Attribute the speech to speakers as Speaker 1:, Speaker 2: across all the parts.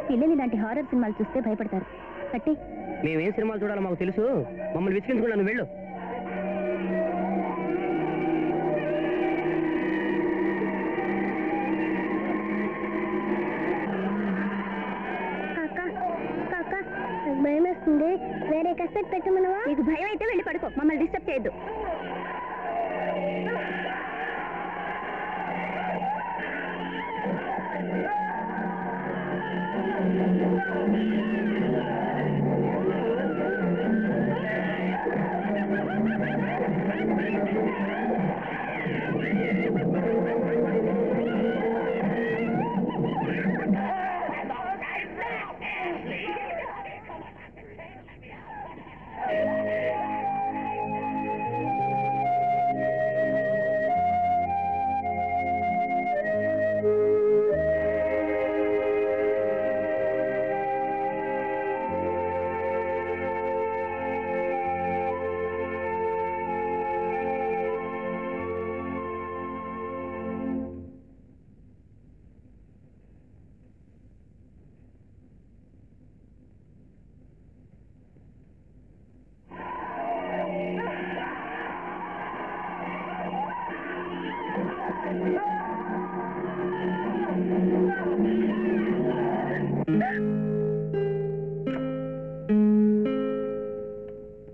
Speaker 1: పిల్లలు ఇలాంటి హారర్ సినిమాలు చూస్తే భయపడతారు. కట్టి
Speaker 2: మేమేం సినిమాలు చూడాలో మాకు తెలుసు. మమ్మల్ని విసిగించుకున్నాను, వెళ్ళు.
Speaker 1: భయం వేస్తుంది, వేరే కసెట్ పెట్టమనవా? నీకు భయం అయితే వెళ్ళి పడుకో, మమ్మల్ని డిస్టర్బ్ చేయొద్దు.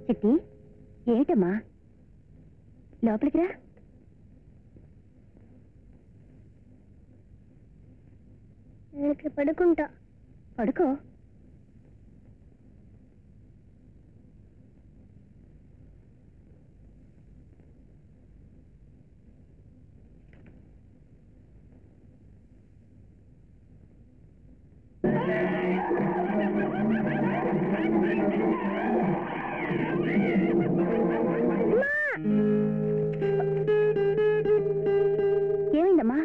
Speaker 1: చిట్టి, ఏమిటమ్మా? లోపలికి రా. పడుకుంటా. పడుకో. ఏమైందమ్మా?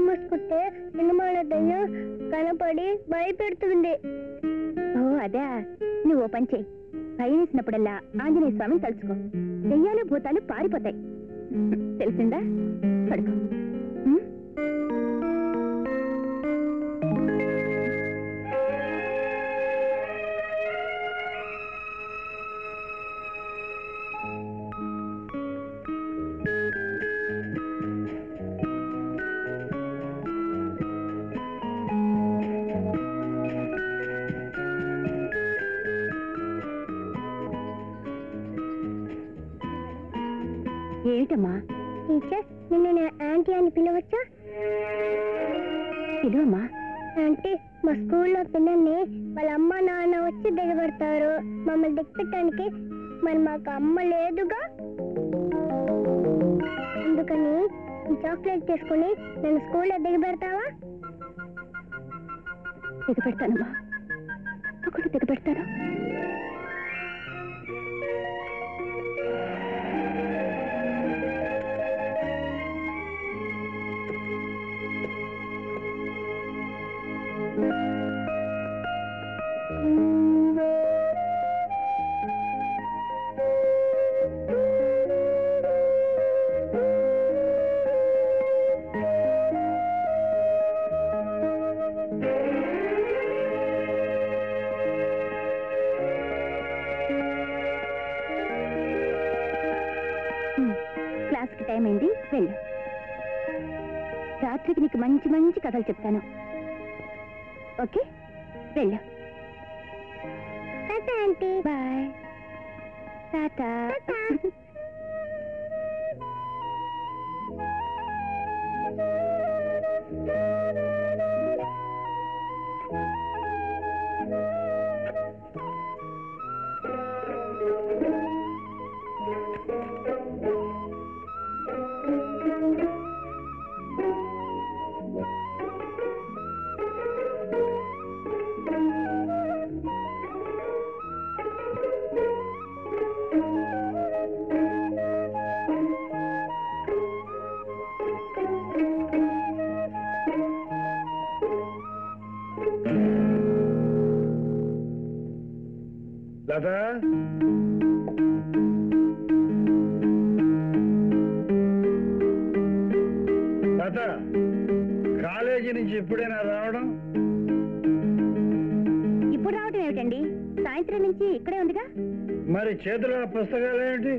Speaker 1: మూసుకుంటే సినిమాల దయ్యం కనపడి భయపెడుతుంది. ఓ అదే, నువ్వు ఓ పని చెయ్యి. భయం వేసినప్పుడల్లా ఆంజనేయ స్వామిని తలుచుకో. దెయ్యాలు భూతాలు పారిపోతాయి. తెలిసిందా? పడుకో. ఏమిటమ్మా? టీచర్, నిన్న ఆంటీ అని పిలవచ్చా? పిలువమ్మా. ఆంటీ, మా స్కూల్లో పిల్లల్ని వాళ్ళ అమ్మ నాన్న వచ్చి దిగబెడతారు. మమ్మల్ని దిగపెట్టడానికి మరి మాకు అమ్మ లేదుగా. అందుకని ఈ చాక్లెట్ తీసుకుని నేను స్కూల్లో దిగబెడతావా? దిగబెడతానమ్మా, తప్పకుండా దిగబెడతాను. క్లాస్కి టైం అయింది, వెళ్ళు. రాత్రికి నీకు మంచి మంచి కథలు చెప్తాను. ఓకే, వెళ్ళు. టాటా ఆంటీ. బాయ్. టాటా.
Speaker 3: తాత తాత కాలేజీ నుంచి ఎప్పుడైనా రావడం?
Speaker 1: ఇప్పుడు రావటం ఏమిటండి? సాయంత్రం నుంచి ఇక్కడే ఉందిగా.
Speaker 3: మరి చేతిలో పుస్తకాలు ఏమిటి?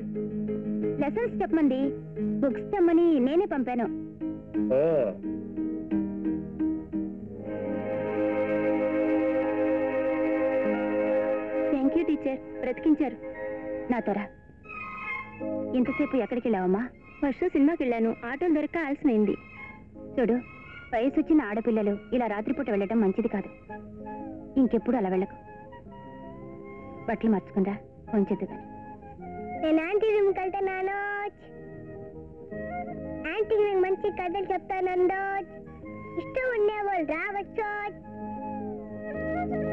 Speaker 1: లెసన్స్ చెప్పమండి, బుక్స్ తెమ్మని నేనే పంపాను.
Speaker 3: ఓ
Speaker 1: థ్యాంక్ యూ టీచర్, బ్రతికించారు. నా త్వర ఇంతసేపు ఎక్కడికి వెళ్ళావమ్మా? ఫస్ట్ సినిమాకి వెళ్ళాను, ఆటోలు దొరక్క ఆలస్యమైంది. చూడు, వయసు వచ్చిన ఆడపిల్లలు ఇలా రాత్రిపూట వెళ్ళటం మంచిది కాదు. ఇంకెప్పుడు అలా వెళ్ళకు. బట్టలు మార్చుకుందా కొంచెద్దు కానీ. నేను ఆంటీ రూమ్కి వెళ్తున్నాను. ఆంటీకి నేను మంచి కథలు చెప్తాను. ఇష్టం ఉండేవాళ్ళు రావచ్చు.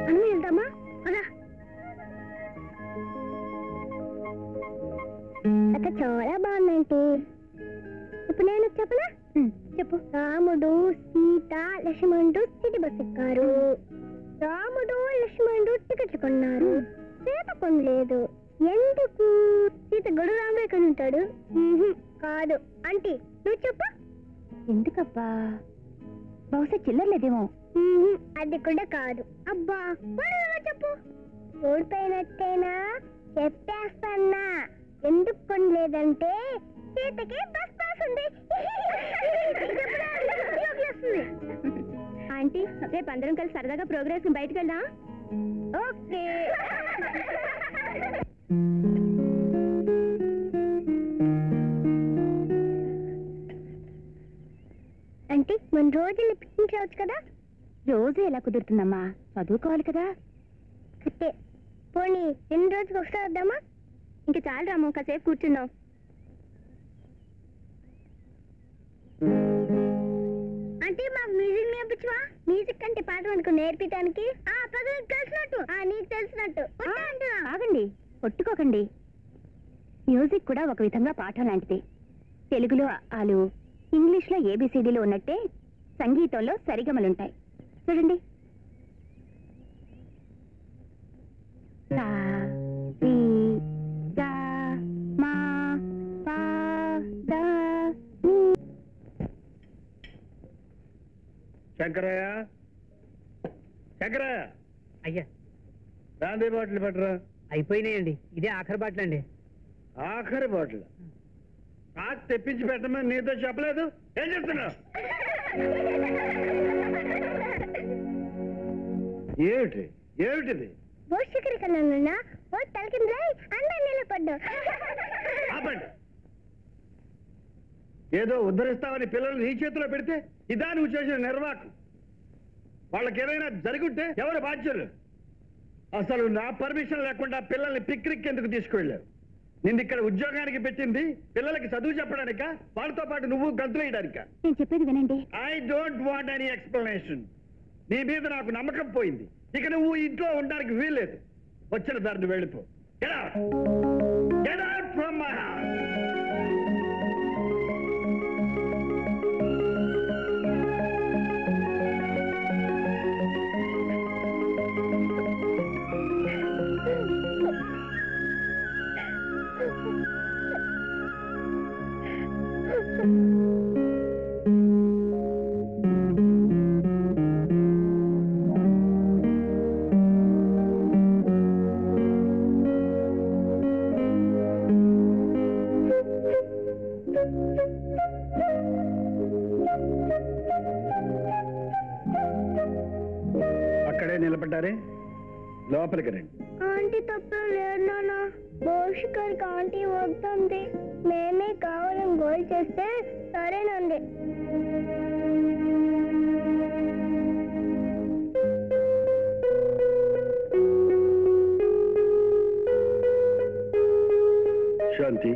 Speaker 1: అని వెళ్తామా? అలా అక్క చాలా బాగుందంటే. ఇప్పుడు నేను చెప్పనా? చెప్పు. రాముడు, సీత, లక్ష్మణుడు సిటీ బస్ ఎక్కారు. రాముడు లక్ష్మణుడు టికెట్లు కొన్నారు, సీత కొనలేదు. ఎందుకు? సీత గడు రాముడే కొని ఉంటాడు. కాదు. ఆంటీ నువ్వు చెప్పు. ఎందుకబ్బా? బహుశా చిల్లర్లేదేమో. అది కూడా కాదు. అబ్బా చెప్పు. ఓడిపోయినట్టేనా? చెప్పేస్తానా. ఎందుకు కొనలేదంటే సీతకి బస్ పాస్ ఉంది. ఆంటీ రేపు అందరం కలిసి సరదాగా ప్రోగ్రెస్ బయటకు వెళ్దాం. ఓకే. అంటే మన రోజులు పిక్నిక్ రావచ్చు కదా. రోజు ఎలా కుదురుతుందమ్మా? చదువుకోవాలి కదా. కట్టే పోనీ 2 రోజులకు ఒకసారి వద్దామా? ఇంక చాలు రాము, కాసేపు కూర్చుందాం. అంటే మాకు మ్యూజిక్ నేర్పించవా? మ్యూజిక్ అంటే పాట అనుకో నేర్పించడానికి. పదవికి తెలిసినట్టు నీకు తెలిసినట్టు. ఆగండి, కొట్టుకోకండి. మ్యూజిక్ కూడా ఒక విధంగా పాఠం లాంటిది. తెలుగులో ఆలు, ఇంగ్లీష్లో ఏబిసిడీలు ఉన్నట్టే సంగీతంలో సరిగమలుంటాయి. చూడండి.
Speaker 3: శంకరయ్య, శంకరయ్య,
Speaker 2: అయ్యా
Speaker 3: గాంధీ బాటిల్ పట్టరా.
Speaker 2: అయిపోయినాయండి, ఇదే ఆఖరి బాటిల్ అండి.
Speaker 3: ఆఖరి బాటిల్ నాకు తెప్పించి పెట్టమని నీతో చెప్పలేదు? ఏం చెప్తున్నావు? ఏమిటి ఏమిటిది? ఏదో ఉద్ధరిస్తామని పిల్లలు నీ చేతిలో పెడితే ఇదా నువ్వు చేసిన నిర్వాహకం? వాళ్ళకి ఏదైనా జరుగుంటే ఎవరు బాధ్యులు? అసలు నా పర్మిషన్ లేకుండా పిల్లల్ని పిక్నిక్ ఎందుకు తీసుకువెళ్ళావు? నిన్ను ఇక్కడ ఉద్యోగానికి పెట్టింది పిల్లలకి చదువు చెప్పడానిక, వాళ్ళతో పాటు నువ్వు గంతులేయడానిక?
Speaker 1: నేను చెప్పేది వినండి.
Speaker 3: I don't want any explanation. నీ మీద నాకు నమ్మకం పోయింది. ఇక నువ్వు ఇంట్లో ఉండడానికి వీల్లేదు. వచ్చిన దారిని వెళ్ళిపో. Get out! Get out from my house! అక్కడే నిలబడ్డారే, లోపలికి రండి.
Speaker 1: ఆంటీ తప్పేం లేదు నాన్న. భవిష్యత్తుకి ఆంటీ వద్దంది. మేమే కావాలని గోల్ చేస్తే సరేనండి.
Speaker 3: శాంతి,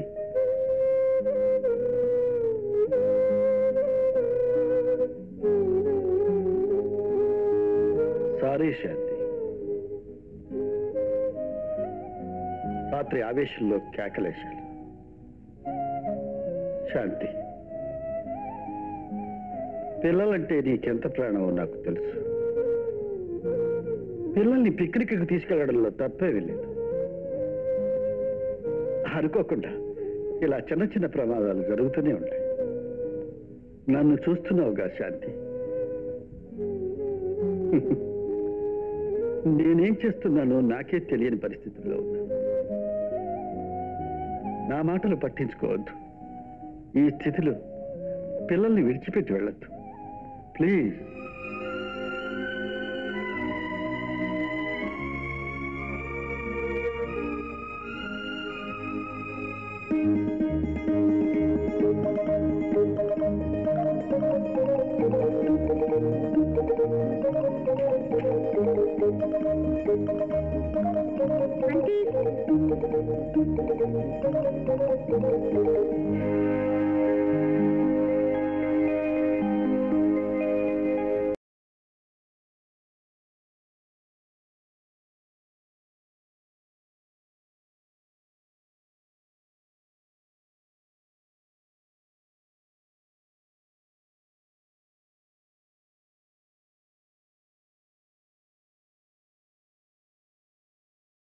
Speaker 3: సారీ శాంతి. రాత్రి ఆవేశంలో కేకలేశాను. శాంతి, పిల్లలంటే నీకెంత ప్రాణమో నాకు తెలుసు. పిల్లల్ని పిక్నిక్కి తీసుకెళ్లడంలో తప్పేమీ లేదు. అనుకోకుండా ఇలా చిన్న చిన్న ప్రమాదాలు జరుగుతూనే ఉంటాయి. నన్ను చూస్తున్నావుగా శాంతి, నేనేం చేస్తున్నానో నాకే తెలియని పరిస్థితుల్లో ఉన్నా. నా మాటలు పట్టించుకోవద్దు. ఈ స్థితిలో పిల్లల్ని విడిచిపెట్టి వెళ్ళొద్దు ప్లీజ్.
Speaker 1: ఆంటీ